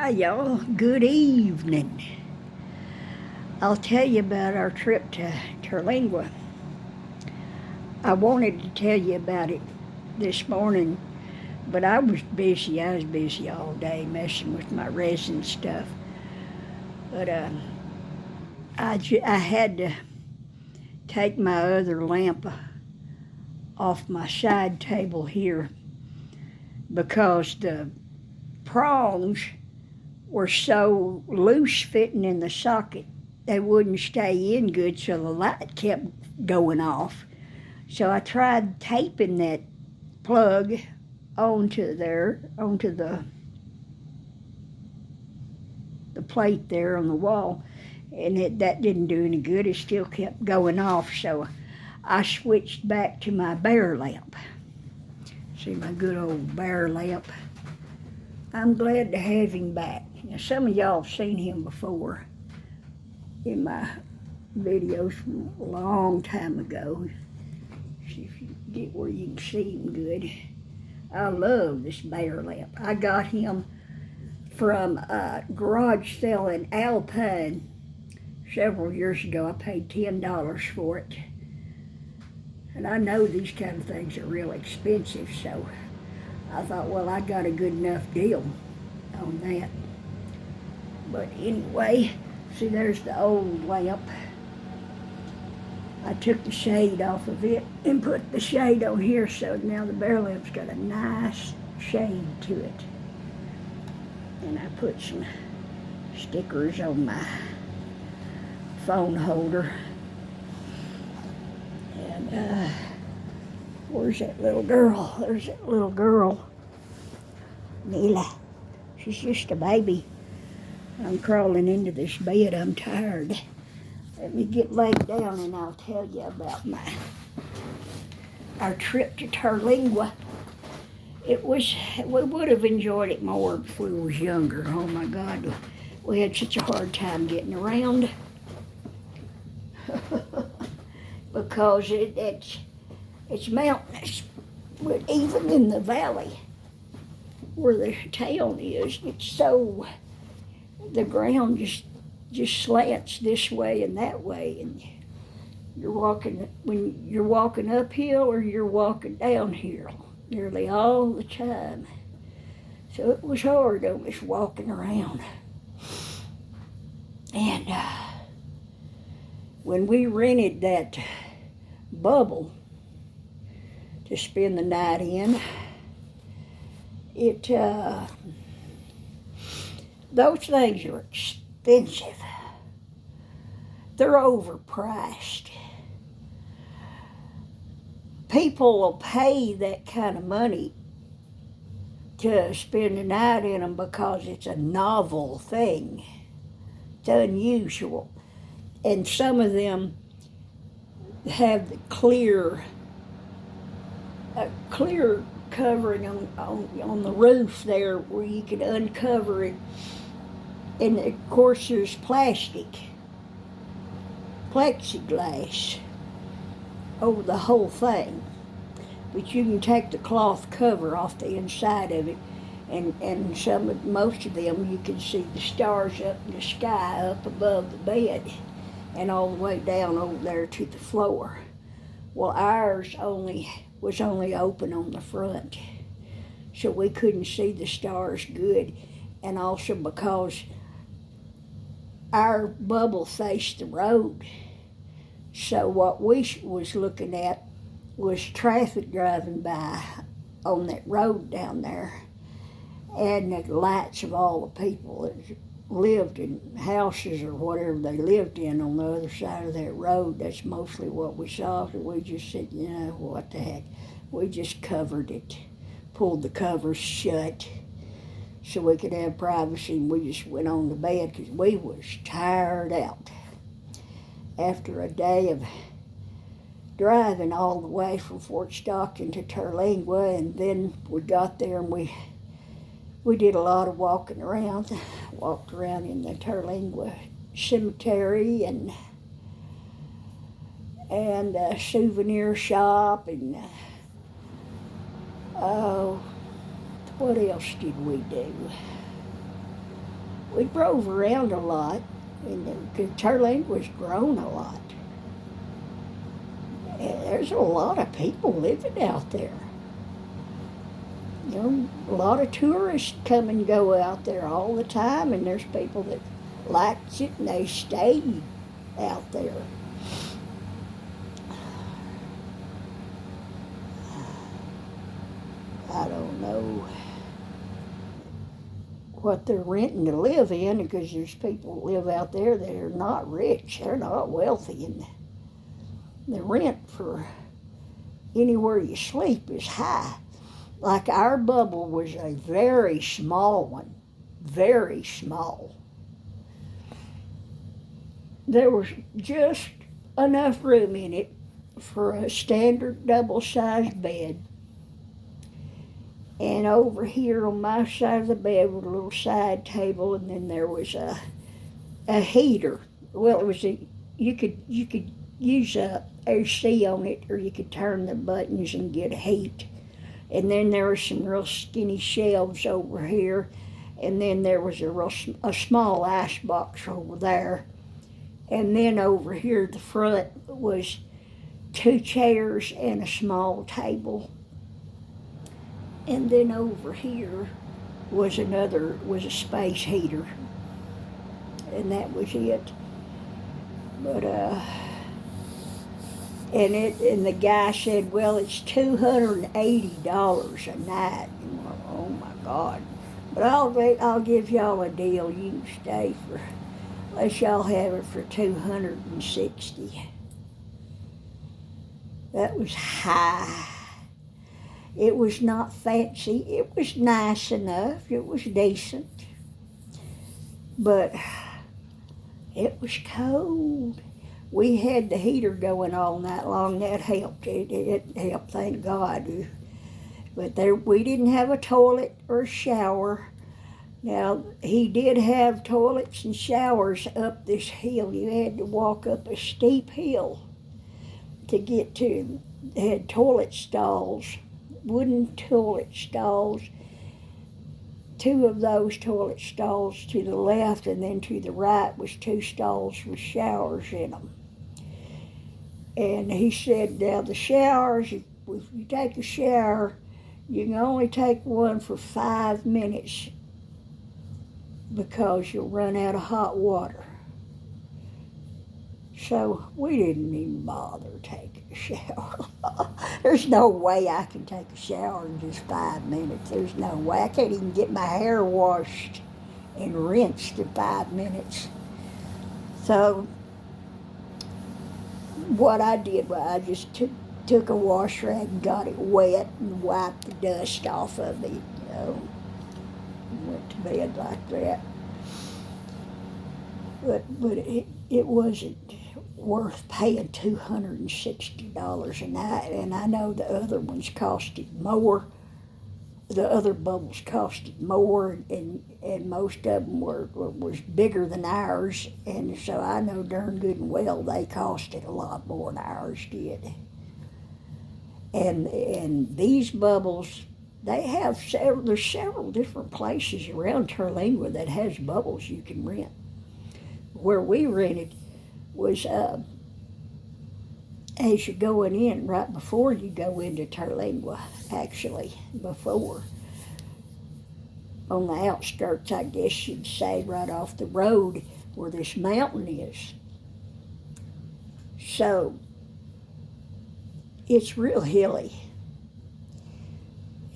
Hi, y'all. Good evening. I'll tell you about our trip to Terlingua. I wanted to tell you about it this morning, but I was busy. I was busy all day messing with my resin stuff. But I had to take my other lamp off my side table here because the prongs were so loose fitting in the socket they wouldn't stay in good, so the light kept going off. So I tried taping that plug onto the plate there on the wall, and that didn't do any good. It still kept going off, so I switched back to my bear lamp. See, my good old bear lamp. I'm glad to have him back. Now, some of y'all have seen him before in my videos from a long time ago. See if you get where you can see him good. I love this bear lamp. I got him from a garage sale in Alpine several years ago. I paid $10 for it. And I know these kind of things are real expensive, so I thought, well, I got a good enough deal on that. But anyway, see, there's the old lamp. I took the shade off of it and put the shade on here, so now the bear lamp's got a nice shade to it. And I put some stickers on my phone holder. And where's that little girl? There's that little girl, Mila. She's just a baby. I'm crawling into this bed. I'm tired. Let me get laid down and I'll tell you about our trip to Terlingua. We would have enjoyed it more if we was younger. Oh my God, we had such a hard time getting around because it's mountainous. But even in the valley where the town is, it's so, the ground just slants this way and that way, and when you're walking uphill or you're walking downhill nearly all the time. So it was hard on us walking around. And when we rented that bubble to spend the night in, those things are expensive. They're overpriced. People will pay that kind of money to spend the night in them because it's a novel thing. It's unusual. And some of them have the clear covering on the roof there where you can uncover it. And of course there's plexiglass over the whole thing. But you can take the cloth cover off the inside of it, and most of them you can see the stars up in the sky up above the bed and all the way down over there to the floor. Well, ours was only open on the front, so we couldn't see the stars good, and also because our bubble faced the road. So what we was looking at was traffic driving by on that road down there, and the lights of all the people that lived in houses or whatever they lived in on the other side of that road. That's mostly what we saw. So we just said, what the heck. We just covered it, pulled the covers shut so we could have privacy, and we just went on to bed because we was tired out after a day of driving all the way from Fort Stockton to Terlingua. And then we got there and we did a lot of walking around. Walked around in the Terlingua cemetery and a souvenir shop, and what else did we do? we drove around a lot, and Terlingua's grown a lot. And there's a lot of people living out there. You know, a lot of tourists come and go out there all the time, and there's people that like it and they stay out there. I don't know what they're renting to live in, because there's people that live out there that are not rich, they're not wealthy, and the rent for anywhere you sleep is high. Like our bubble was a very small one, very small. There was just enough room in it for a standard double-sized bed. And over here on my side of the bed was a little side table, and then there was a heater. Well, it was you could use a AC on it, or you could turn the buttons and get heat. And then there were some real skinny shelves over here, and then there was a small ice box over there. And then over here at the front was 2 chairs and a small table. And then over here was a space heater. And that was it. But and the guy said, well, it's $280 a night. And oh my God. But I'll give y'all a deal. You can stay for, unless y'all have it for $260. That was high. It was not fancy. It was nice enough. It was decent. But it was cold. We had the heater going all night long. That helped. It helped, thank God. But we didn't have a toilet or a shower. Now, he did have toilets and showers up this hill. You had to walk up a steep hill to get to. They had toilet stalls, wooden toilet stalls. 2 of those toilet stalls to the left, and then to the right was 2 stalls with showers in them. And he said, now the showers, if you take a shower, you can only take one for 5 minutes because you'll run out of hot water. So we didn't even bother taking a shower. There's no way I can take a shower in just 5 minutes. There's no way. I can't even get my hair washed and rinsed in 5 minutes. So what I did was I just took a wash rag and got it wet and wiped the dust off of it, and went to bed like that. But it wasn't worth paying $260 a night, and I know the other ones costed more. The other bubbles costed more, and most of them was bigger than ours, and so I know darn good and well they costed a lot more than ours did. And these bubbles, there's several different places around Terlingua that has bubbles you can rent. Where we rented was as you're going in, right before you go into Terlingua, actually, before. On the outskirts, I guess you'd say, right off the road where this mountain is. So, it's real hilly.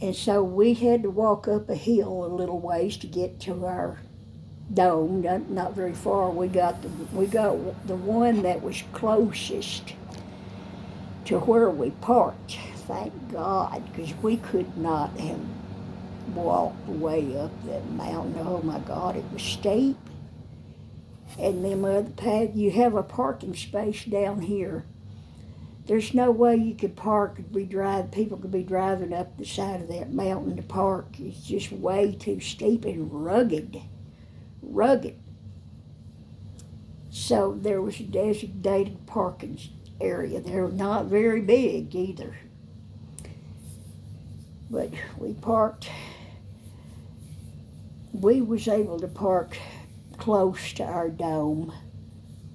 And so we had to walk up a hill a little ways to get to our dome, not very far. We got the one that was closest to where we parked, thank God, because we could not have walked way up that mountain. Oh my God, it was steep. And them other paths, you have a parking space down here. There's no way you could park, people could be driving up the side of that mountain to park. It's just way too steep and rugged. So there was a designated parking area. They're not very big either. But we was able to park close to our dome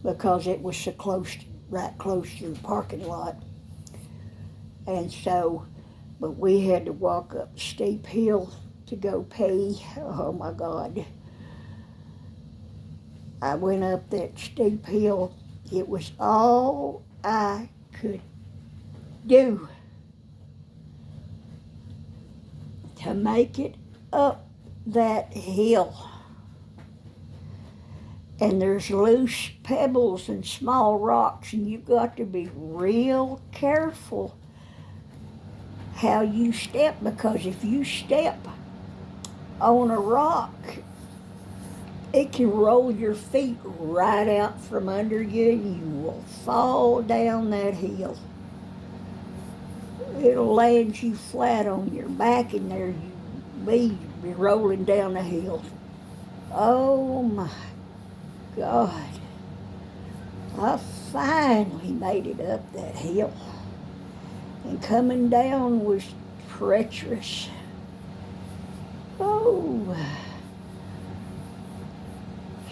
because it was so close, right close to the parking lot. And so, but we had to walk up a steep hill to go pee. Oh my God. I went up that steep hill. It was all I could do to make it up that hill. And there's loose pebbles and small rocks, and you've got to be real careful how you step, because if you step on a rock, it can roll your feet right out from under you and you will fall down that hill. It'll land you flat on your back and there you be rolling down the hill. Oh my God. I finally made it up that hill. And coming down was treacherous. Oh.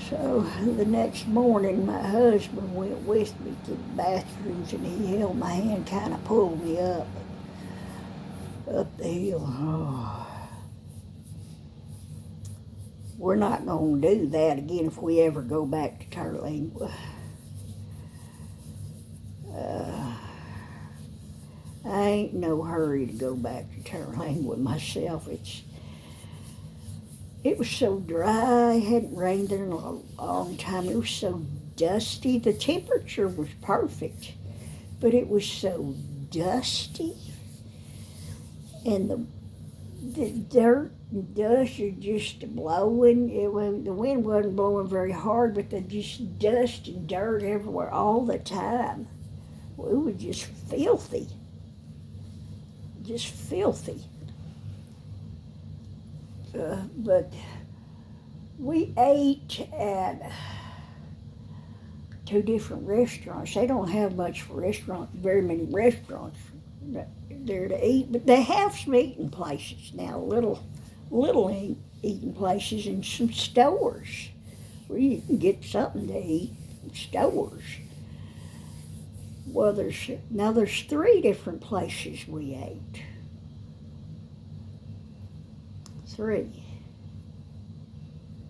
So the next morning, my husband went with me to the bathrooms and he held my hand, kind of pulled me up the hill. Oh. We're not going to do that again if we ever go back to Terlingua. I ain't no hurry to go back to Terlingua myself. It was so dry. It hadn't rained there in a long time. It was so dusty. The temperature was perfect, but it was so dusty. And the dirt and dust are just blowing. The wind wasn't blowing very hard, but there's just dust and dirt everywhere all the time. It was just filthy. Just filthy. But we ate at 2 different restaurants. They don't have very many restaurants there to eat, but they have some eating places now, little eating places and some stores where you can get something to eat. Stores. Well, there's 3 different places we ate. 3.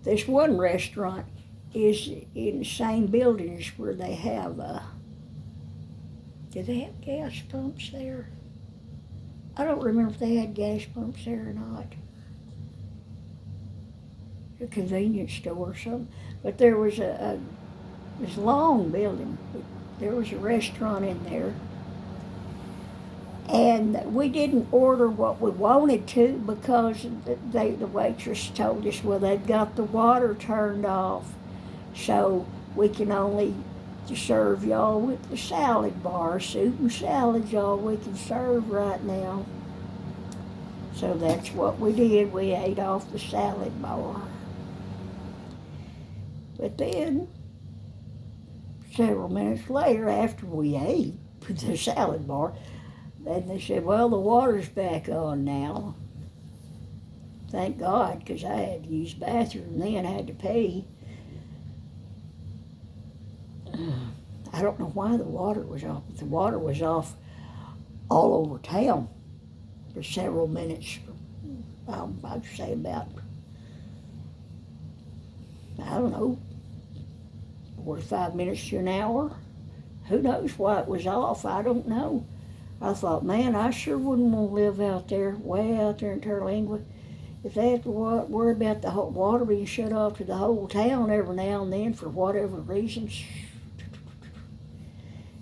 This one restaurant is in the same building as where they have, do they have gas pumps there? I don't remember if they had gas pumps there or not. A convenience store or something. But there was this long building. There was a restaurant in there. And we didn't order what we wanted to because the waitress told us, well, they've got the water turned off, so we can only serve y'all with the salad bar. Soup and salad's all we can serve right now. So that's what we did. We ate off the salad bar. But then, several minutes later, after we ate the salad bar, then they said, well, the water's back on now. Thank God, because I had to use the bathroom then. I had to pee. I don't know why the water was off, but the water was off all over town for several minutes. I'd say about, I don't know, 45 minutes to an hour. Who knows why it was off? I don't know. I thought, man, I sure wouldn't want to live out there, way out there in Terlingua. If they have to worry about the whole water being shut off to the whole town every now and then for whatever reasons.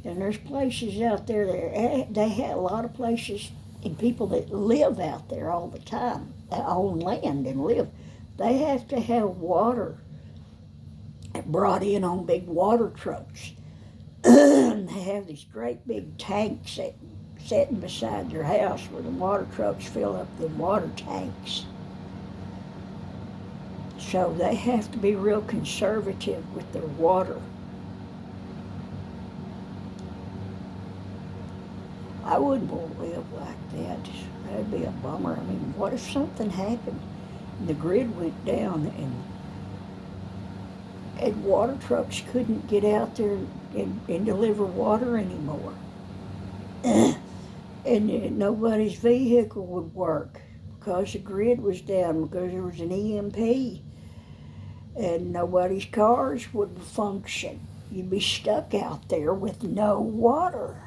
And there's places out there that they have a lot of places and people that live out there all the time, that own land and live. They have to have water brought in on big water trucks. They have these great big tanks sitting beside their house where the water trucks fill up the water tanks. So they have to be real conservative with their water. I wouldn't want to live like that. That'd be a bummer. I mean, what if something happened and the grid went down and and water trucks couldn't get out there and deliver water anymore. And nobody's vehicle would work because the grid was down, because there was an EMP, and nobody's cars would function. You'd be stuck out there with no water.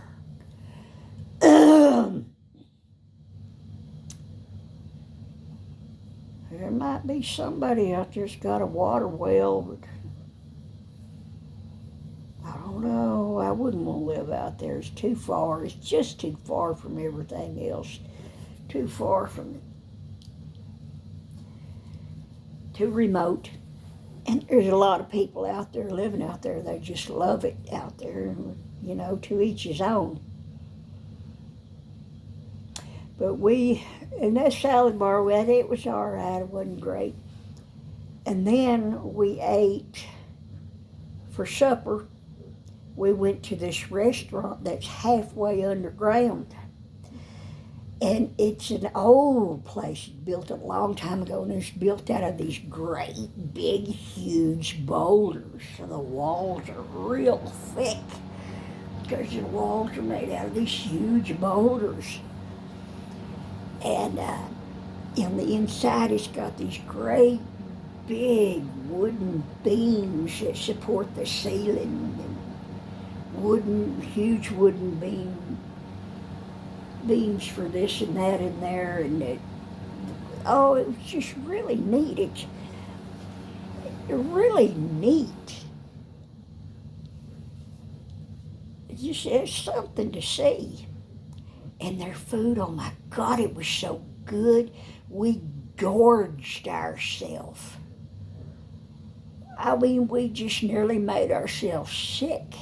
There might be somebody out there's got a water well, but I don't know. I wouldn't want to live out there. It's too far. It's just too far from everything else. Too far from it. Too remote. And there's a lot of people out there living out there. They just love it out there. You know, to each his own. But and that salad bar, it was all right. It wasn't great. And then we ate for supper. We went to this restaurant that's halfway underground. And it's an old place built a long time ago, and it's built out of these great, big, huge boulders. So the walls are real thick because the walls are made out of these huge boulders. And on the inside, it's got these great, big wooden beams that support the ceiling, and huge wooden beams for this and that in there, and it was just really neat. It's really neat. It's something to see. And their food, oh my God, it was so good. We gorged ourselves. I mean, we just nearly made ourselves sick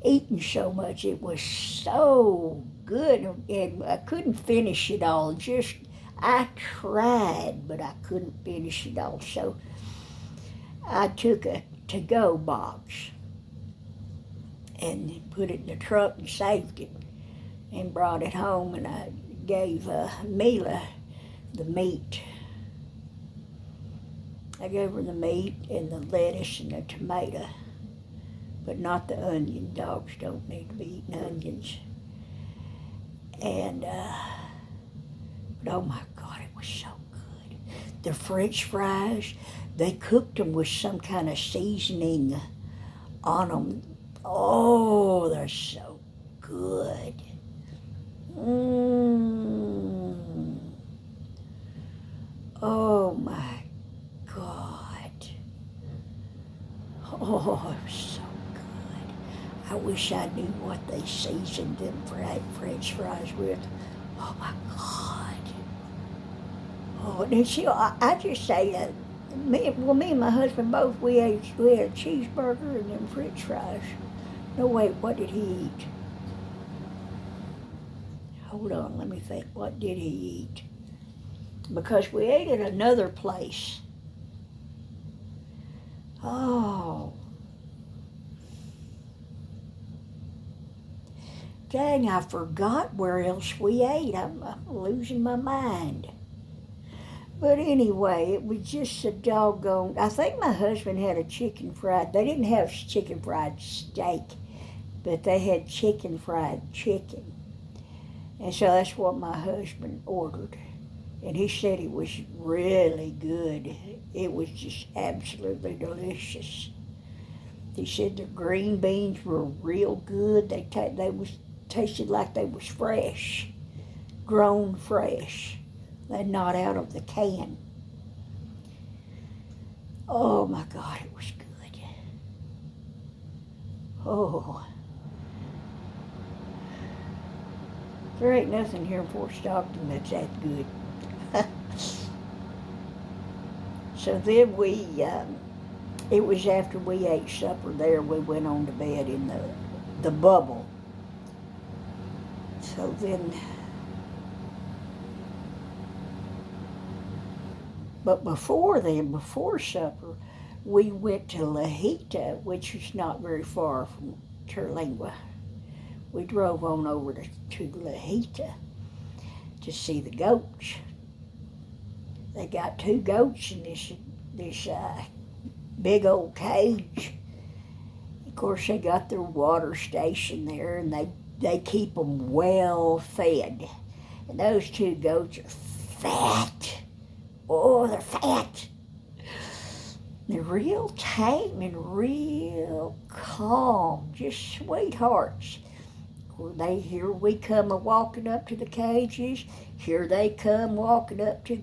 eating so much. It was so good, and I couldn't finish it all. I tried, but I couldn't finish it all. So I took a to-go box and put it in the truck and saved it and brought it home, and I gave Mila the meat. I gave her the meat and the lettuce and the tomato, but not the onion. Dogs don't need to be eating onions. And, but oh my God, it was so good. The French fries, they cooked them with some kind of seasoning on them. Oh, they're so good. Oh my God. Oh, it was so good. I wish I knew what they seasoned them French fries with. Oh my God. Oh, and see, I just say, me and my husband both, we had a cheeseburger and then French fries. No, wait, what did he eat? Hold on, let me think. What did he eat? Because we ate at another place. Oh. Dang, I forgot where else we ate. I'm losing my mind. But anyway, it was just a doggone... I think my husband had a chicken fried... They didn't have chicken fried steak, but they had chicken fried chicken. And so that's what my husband ordered. And he said it was really good. It was just absolutely delicious. He said the green beans were real good. They tasted like they was fresh, grown fresh. They're not out of the can. Oh my God, it was good. Oh. There ain't nothing here in Fort Stockton that's that good. So then it was after we ate supper there, we went on to bed in the bubble. So then, but before supper, we went to Lahita, which is not very far from Terlingua. We drove on over to Lahita to see the goats. They got 2 goats in this big old cage. Of course, they got their water station there, and they keep them well fed. And those two goats are fat. Oh, they're fat. They're real tame and real calm, just sweethearts. They here we come a walking up to the cages. Here they come walking up to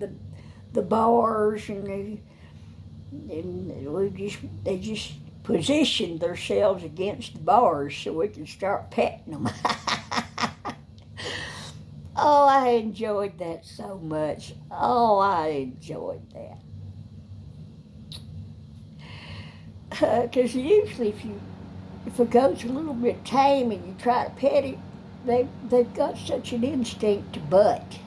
the bars, and they just positioned themselves against the bars so we can start petting them. Oh, I enjoyed that so much. Oh, I enjoyed that. Because usually if a goat's a little bit tame and you try to pet it, they've got such an instinct to butt.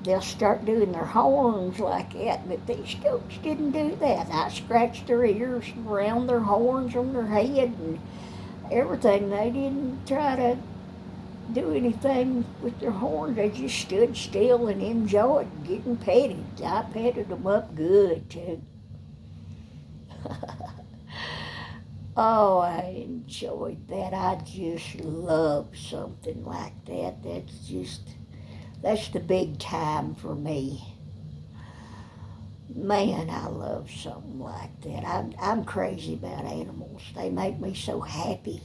They'll start doing their horns like that, but these goats didn't do that. I scratched their ears around their horns on their head and everything. They didn't try to do anything with their horns. They just stood still and enjoyed getting petted. I petted them up good, too. Oh, I enjoyed that. I just love something like that. That's the big time for me. Man, I love something like that. I'm crazy about animals. They make me so happy.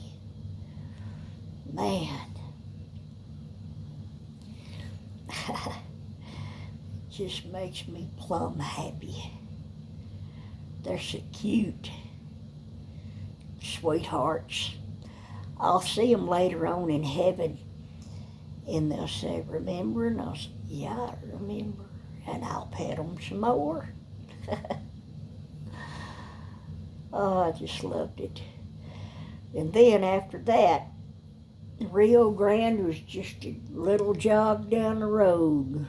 Man. Just makes me plumb happy. They're so cute. Sweethearts. I'll see them later on in heaven, and they'll say, remember? And I'll say, yeah, I remember. And I'll pet them some more. Oh, I just loved it. And then after that, Rio Grande was just a little jog down the road.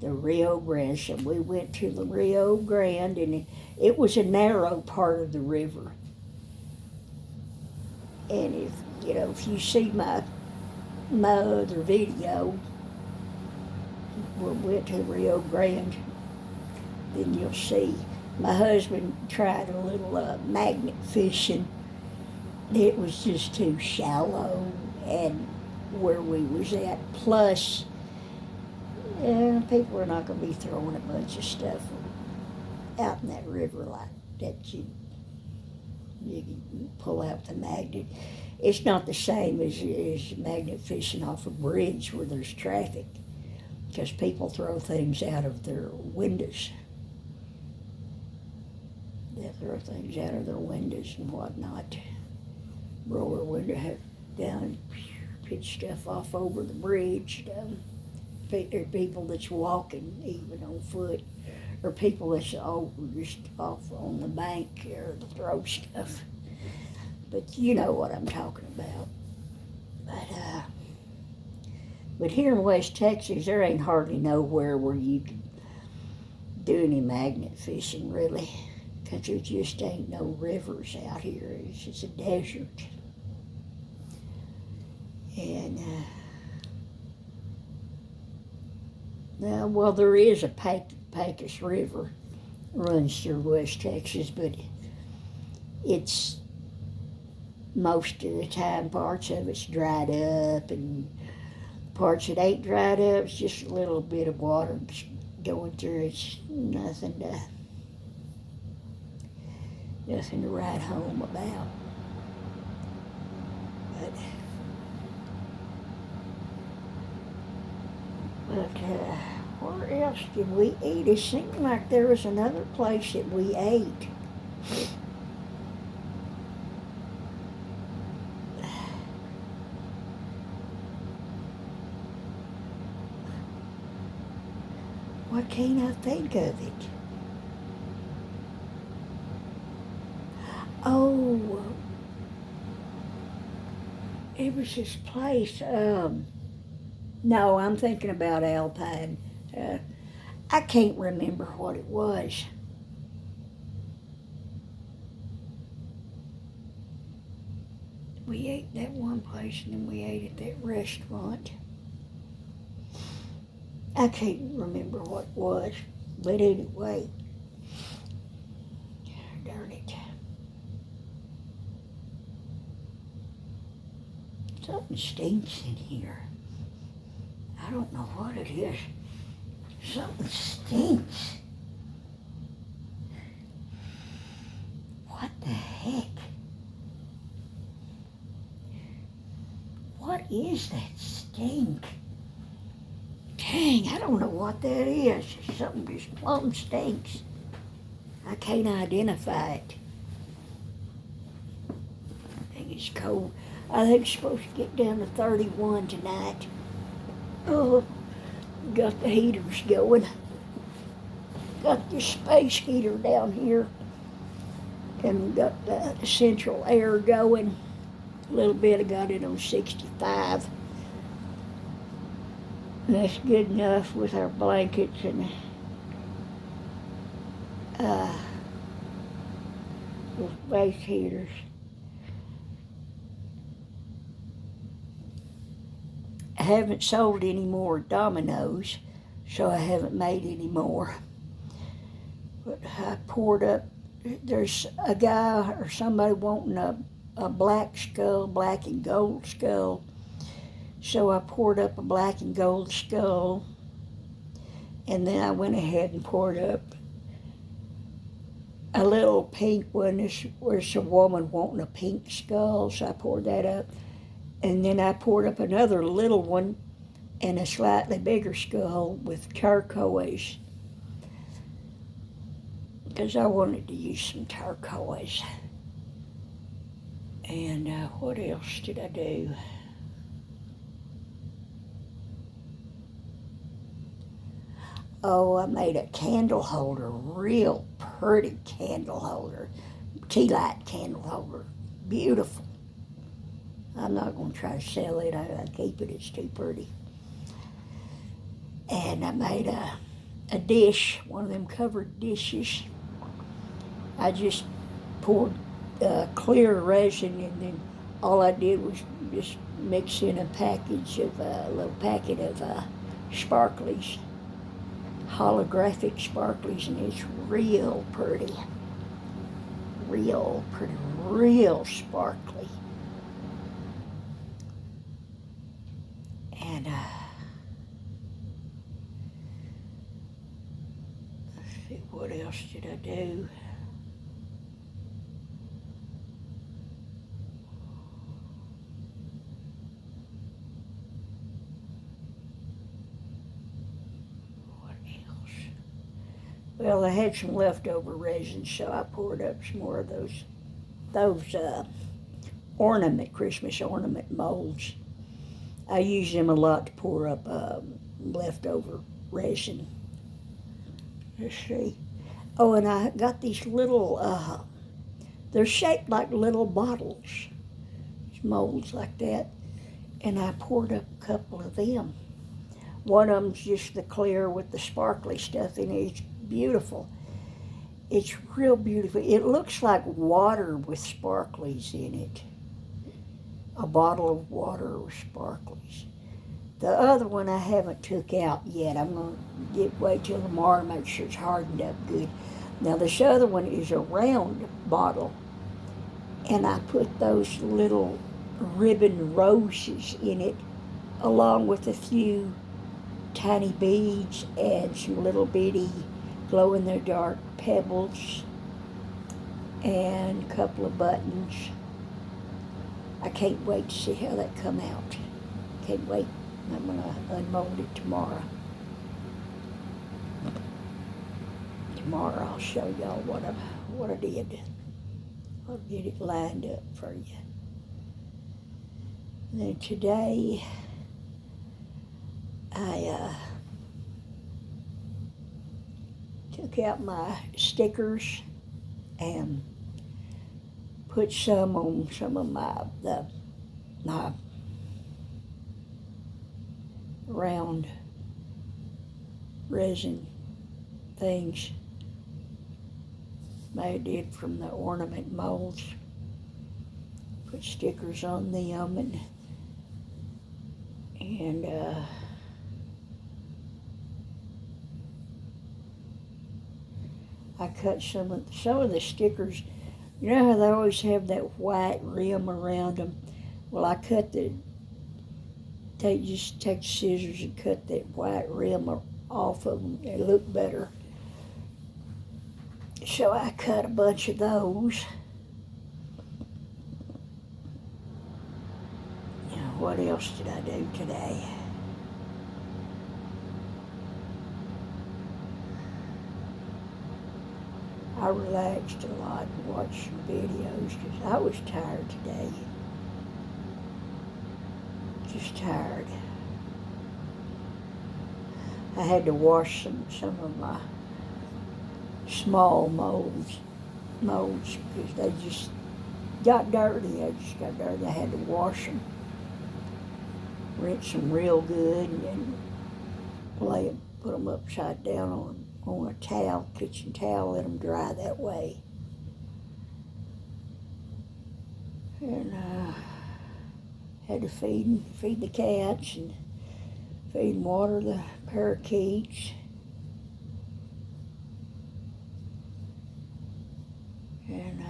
The Rio Grande. So we went to the Rio Grande, and it was a narrow part of the river. And if you see my other video, we went to the Rio Grande, then you'll see. My husband tried a little magnet fishing. It was just too shallow, and where we was at. Plus, people are not going to be throwing a bunch of stuff out in that river like that. You can pull out the magnet. It's not the same as magnet fishing off a bridge where there's traffic, because people throw things out of their windows. They throw things out of their windows and whatnot. Roll their window down, pitch stuff off over the bridge. People that's walking, even on foot, or people that's just off on the bank or to throw stuff. But you know what I'm talking about. But here in West Texas, there ain't hardly nowhere where you can do any magnet fishing, really, because there just ain't no rivers out here. It's just a desert. And well, there is a Pecos River runs through West Texas, but it's most of the time parts of it's dried up, and parts that ain't dried up, it's just a little bit of water going through. It's nothing to write home about. But where else did we eat? It seemed like there was another place that we ate. Why can't I think of it? Oh, it was this place. No, I'm thinking about Alpine. I can't remember what it was. We ate that one place, and then we ate at that restaurant. I can't remember what it was, but anyway, darn it. Something stinks in here. I don't know what it is. Something stinks. What the heck? What is that stink? Dang, I don't know what that is. Something just plumb stinks. I can't identify it. I think it's cold. I think it's supposed to get down to 31 tonight. Oh, got the heaters going. Got the space heater down here. And got the central air going. A little bit, I got it on 65. And that's good enough with our blankets and those space heaters. I haven't sold any more dominoes, so I haven't made any more. But I poured up, there's a guy or somebody wanting a black skull, black and gold skull. So I poured up a black and gold skull, and then I went ahead and poured up a little pink one. There's a woman wanting a pink skull, so I poured that up. And then I poured up another little one and a slightly bigger skull with turquoise, because I wanted to use some turquoise. And what else did I do? Oh, I made a candle holder, real pretty candle holder, tea light candle holder, beautiful. I'm not going to try to sell it. I keep it. It's too pretty. And I made a dish, one of them covered dishes. I just poured clear resin, and then all I did was just mix in a little packet of sparklies, holographic sparklies, and it's real pretty, real sparkly. And let's see, what else did I do? Well, I had some leftover resin, so I poured up some more of those Christmas ornament molds. I use them a lot to pour up leftover resin. Let's see. Oh, and I got these little, they're shaped like little bottles, molds like that, and I poured up a couple of them. One of them's just the clear with the sparkly stuff in it. It's beautiful. It's real beautiful. It looks like water with sparklies in it. A bottle of water with sparklies. The other one I haven't took out yet. I'm going to wait till tomorrow and make sure it's hardened up good. Now this other one is a round bottle, and I put those little ribbon roses in it, along with a few tiny beads and some little bitty glow-in-the-dark pebbles and a couple of buttons. I can't wait to see how that come out. Can't wait. I'm going to unmold it tomorrow. Tomorrow I'll show y'all what I did. I'll get it lined up for you. And then today I took out my stickers and put some on some of my round resin things I did from the ornament molds. Put stickers on them and I cut some of the stickers. You know how they always have that white rim around them? Well, just take scissors and cut that white rim off of them. They look better. So I cut a bunch of those. Now, what else did I do today? I relaxed a lot and watched some videos because I was tired today. Just tired. I had to wash some of my small molds because they just got dirty. I had to wash them, rinse them real good, and then put them upside down on a towel, kitchen towel, let them dry that way. And had to feed the cats and feed and water the parakeets. And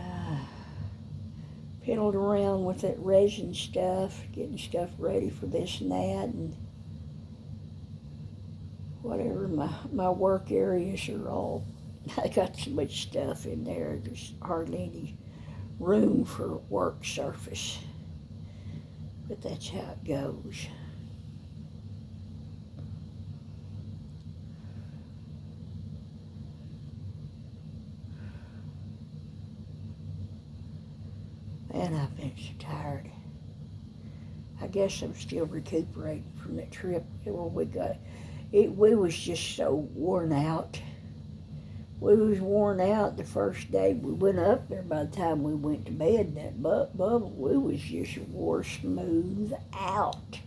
piddled around with that resin stuff, getting stuff ready for this and that, and whatever. My work areas are all, I got so much stuff in there, there's hardly any room for work surface. But that's how it goes. Man, I've been so tired. I guess I'm still recuperating from that trip. Well, we was just so worn out. We was worn out the first day we went up there. By the time we went to bed in that bubble, we was just wore smooth out.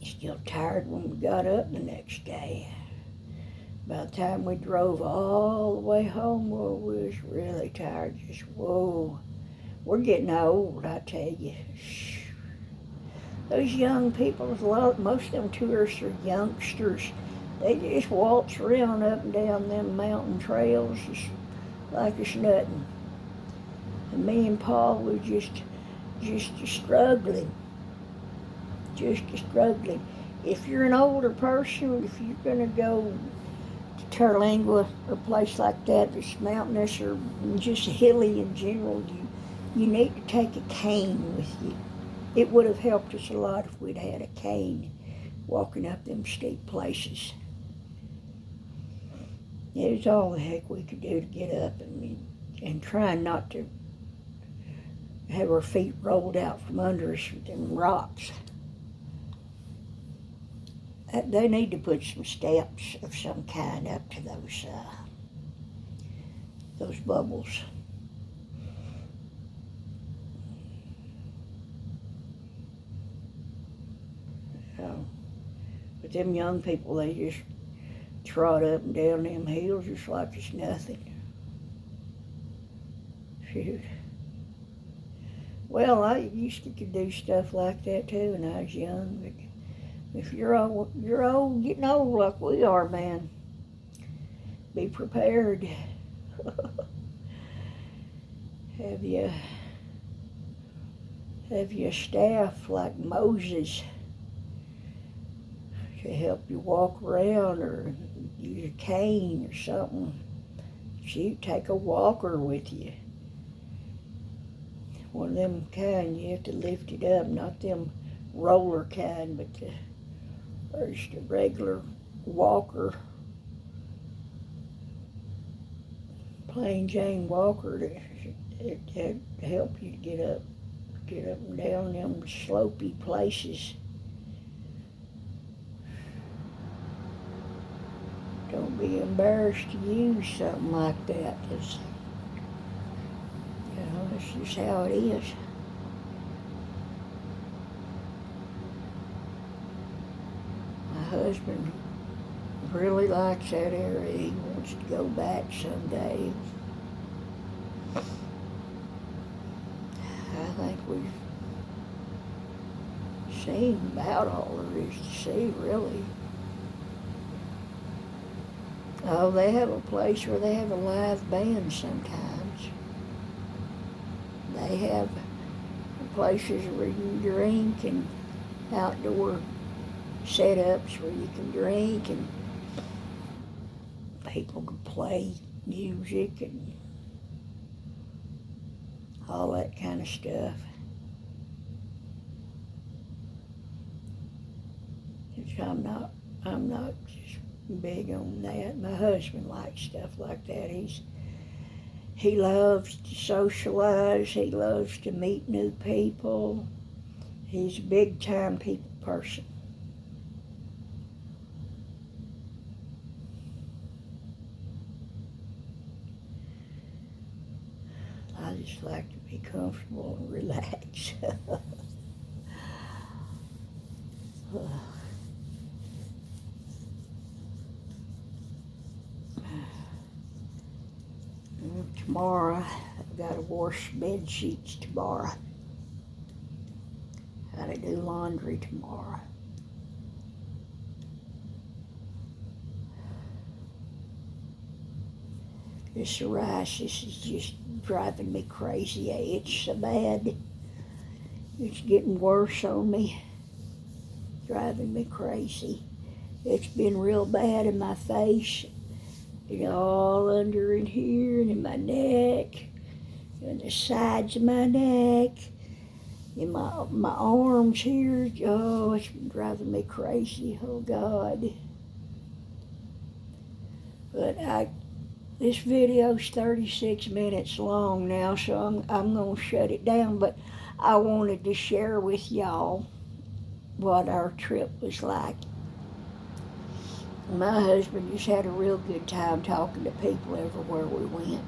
Still tired when we got up the next day. By the time we drove all the way home, well, we was really tired. Just, whoa, we're getting old, I tell you. Those young people, most of them tourists are youngsters. They just waltz around up and down them mountain trails just like it's nothing. And me and Paul were just struggling. Just struggling. If you're an older person, if you're going to go to Terlingua, a place like that that's mountainous or just hilly in general, you need to take a cane with you. It would have helped us a lot if we'd had a cane walking up them steep places. It was all the heck we could do to get up and trying not to have our feet rolled out from under us with them rocks. They need to put some steps of some kind up to those bubbles. But them young people, they just trot up and down them hills just like it's nothing. Shoot. Well, I used to could do stuff like that too when I was young, but if you're old, getting old like we are, man, be prepared. Have you staff like Moses to help you walk around, or use a cane or something. Shoot, take a walker with you. One of them kind you have to lift it up, not them roller kind, but just a regular walker, plain Jane walker to help you to get up and down them slopey places. Don't be embarrassed to use something like that, because, that's just how it is. My husband really likes that area. He wants to go back someday. I think we've seen about all there is to see, really. Oh, they have a place where they have a live band sometimes. They have places where you can drink and outdoor setups where you can drink and people can play music and all that kind of stuff. Which I'm not just big on that. My husband likes stuff like that. He loves to socialize. He loves to meet new people. He's a big time people person. I just like to be comfortable and relax. Tomorrow, I've got to wash bed sheets tomorrow. Got to do laundry tomorrow. This psoriasis is just driving me crazy. It's so bad. It's getting worse on me. Driving me crazy. It's been real bad in my face. All under in here and in my neck. And the sides of my neck. And my arms here. Oh, it's been driving me crazy. Oh, God. But this video's 36 minutes long now, so I'm going to shut it down. But I wanted to share with y'all what our trip was like. My husband just had a real good time talking to people everywhere we went.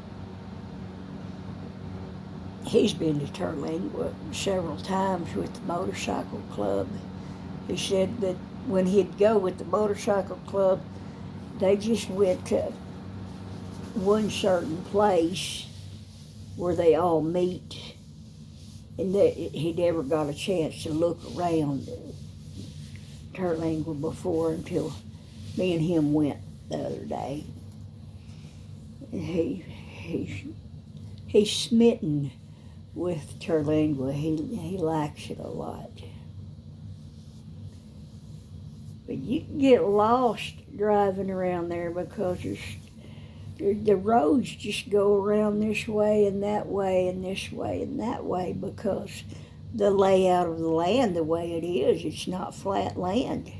He's been to Terlingua several times with the motorcycle club. He said that when he'd go with the motorcycle club, they just went to one certain place where they all meet, and that he never got a chance to look around Terlingua before until me and him went the other day. He's smitten with Terlingua. He likes it a lot. But you can get lost driving around there because the roads just go around this way and that way and this way and that way because the layout of the land the way it is, it's not flat land.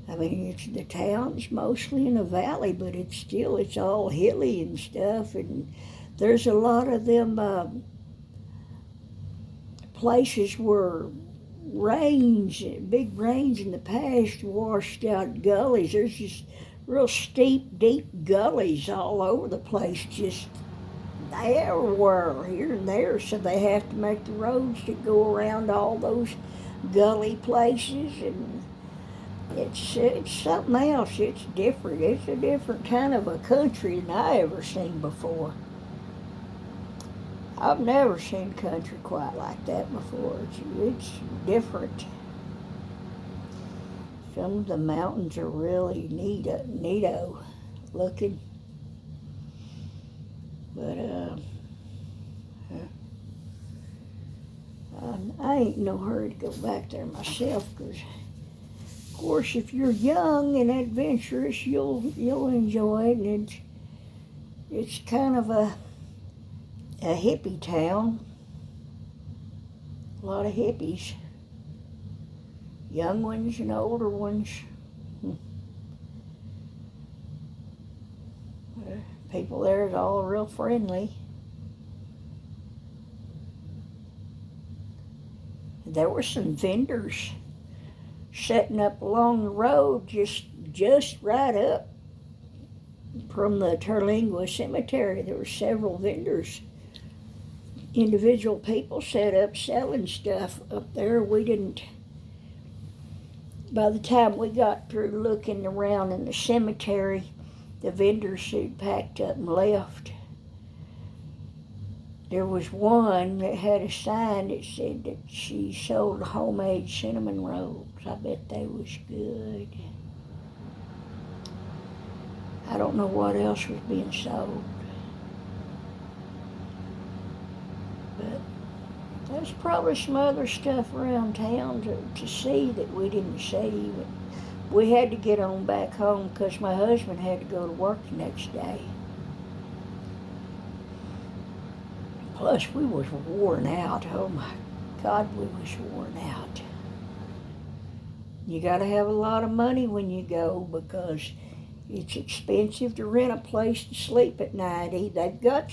I mean, the town's mostly in a valley, but it's all hilly and stuff, and there's a lot of them places where big rains in the past washed out gullies. There's just real steep, deep gullies all over the place, just everywhere, here and there, so they have to make the roads to go around all those gully places, and it's something else. It's different. It's a different kind of a country than I ever seen before. I've never seen country quite like that before. It's different. Some of the mountains are really neato looking. But I ain't in no hurry to go back there myself, because of course if you're young and adventurous, you'll enjoy it, and it's kind of a hippie town. A lot of hippies. Young ones and older ones. People there is all real friendly. There were some vendors setting up along the road just right up from the Terlingua Cemetery. There were several vendors. Individual people set up selling stuff up there. By the time we got through looking around in the cemetery, the vendors had packed up and left. There was one that had a sign that said that she sold homemade cinnamon rolls. I bet they was good. I don't know what else was being sold. But there's probably some other stuff around town to see that we didn't see. But we had to get on back home because my husband had to go to work the next day. Plus, we was worn out. Oh my God, we was worn out. You got to have a lot of money when you go because it's expensive to rent a place to sleep at night. They've got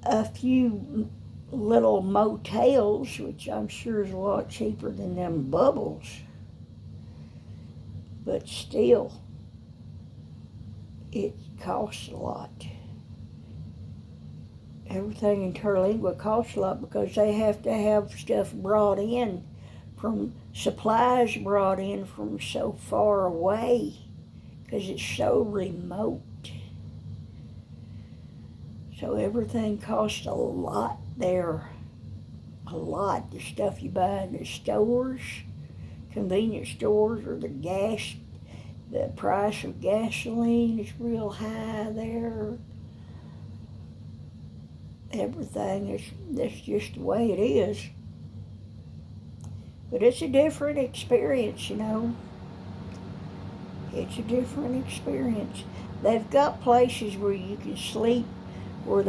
a few little motels, which I'm sure is a lot cheaper than them bubbles. But still, it costs a lot. Everything in Terlingua costs a lot because they have to have stuff brought in supplies brought in from so far away because it's so remote. So everything costs a lot there. A lot. The stuff you buy in the stores, convenience stores, or the price of gasoline is real high there. Everything that's just the way it is. But it's a different experience, you know. It's a different experience. They've got places where you can sleep, where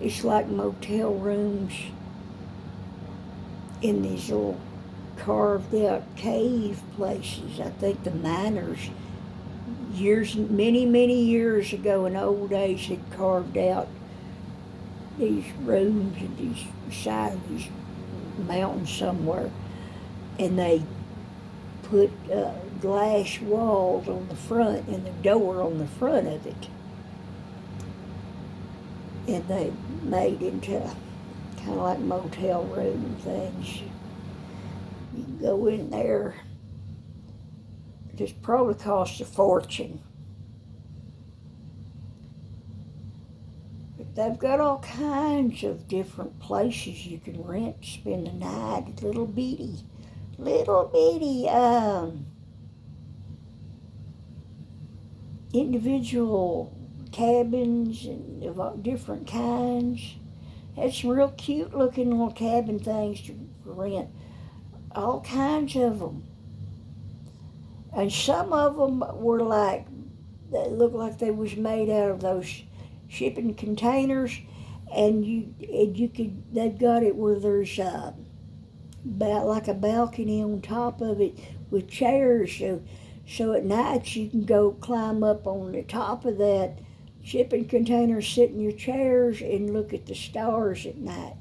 it's like motel rooms in these little carved out cave places. I think the miners, many years ago in old days, had carved out these rooms in these side of these mountains somewhere, and they put glass walls on the front and the door on the front of it, and they made into kind of like motel room things. You can go in there. It just probably costs a fortune. They've got all kinds of different places you can rent to spend the night. Little bitty individual cabins and of different kinds. Had some real cute looking little cabin things to rent. All kinds of them. And some of them were they looked like they was made out of those shipping containers, and they've got it where there's like a balcony on top of it with chairs, so at night you can go climb up on the top of that shipping container, sit in your chairs and look at the stars at night.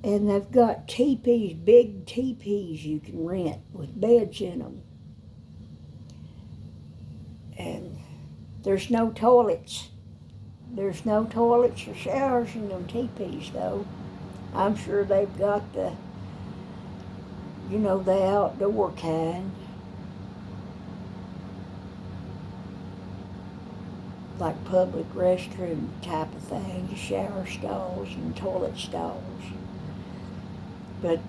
And they've got teepees, big teepees you can rent with beds in them. And there's no toilets. There's no toilets or showers in them teepees, though. I'm sure they've got the outdoor kind. Like public restroom type of thing, shower stalls and toilet stalls. But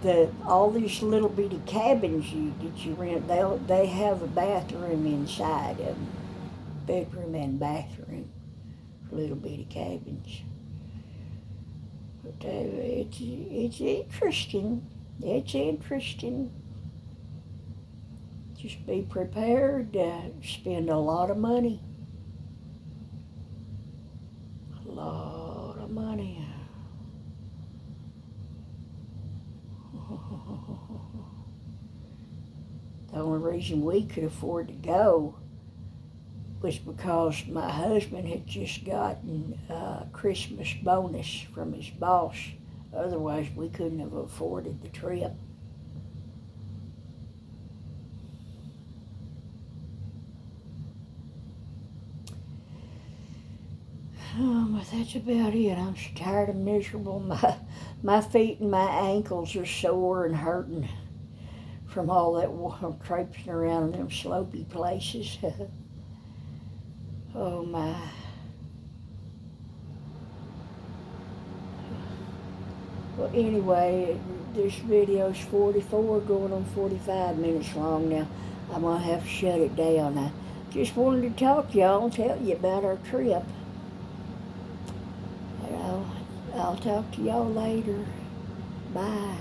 all these little bitty cabins that you rent, they have a bathroom inside of them. Bedroom and bathroom. Little bitty cabins. But it's interesting. It's interesting. Just be prepared to spend a lot of money. A lot of money. The only reason we could afford to go was because my husband had just gotten a Christmas bonus from his boss. Otherwise, we couldn't have afforded the trip. But that's about it. I'm so tired and miserable. My feet and my ankles are sore and hurting from all that traipsing around in them slopey places. Oh my. Well, anyway, this video's 44, going on 45 minutes long now. I'm going to have to shut it down. just wanted to talk to y'all and tell you about our trip. And I'll talk to y'all later. Bye.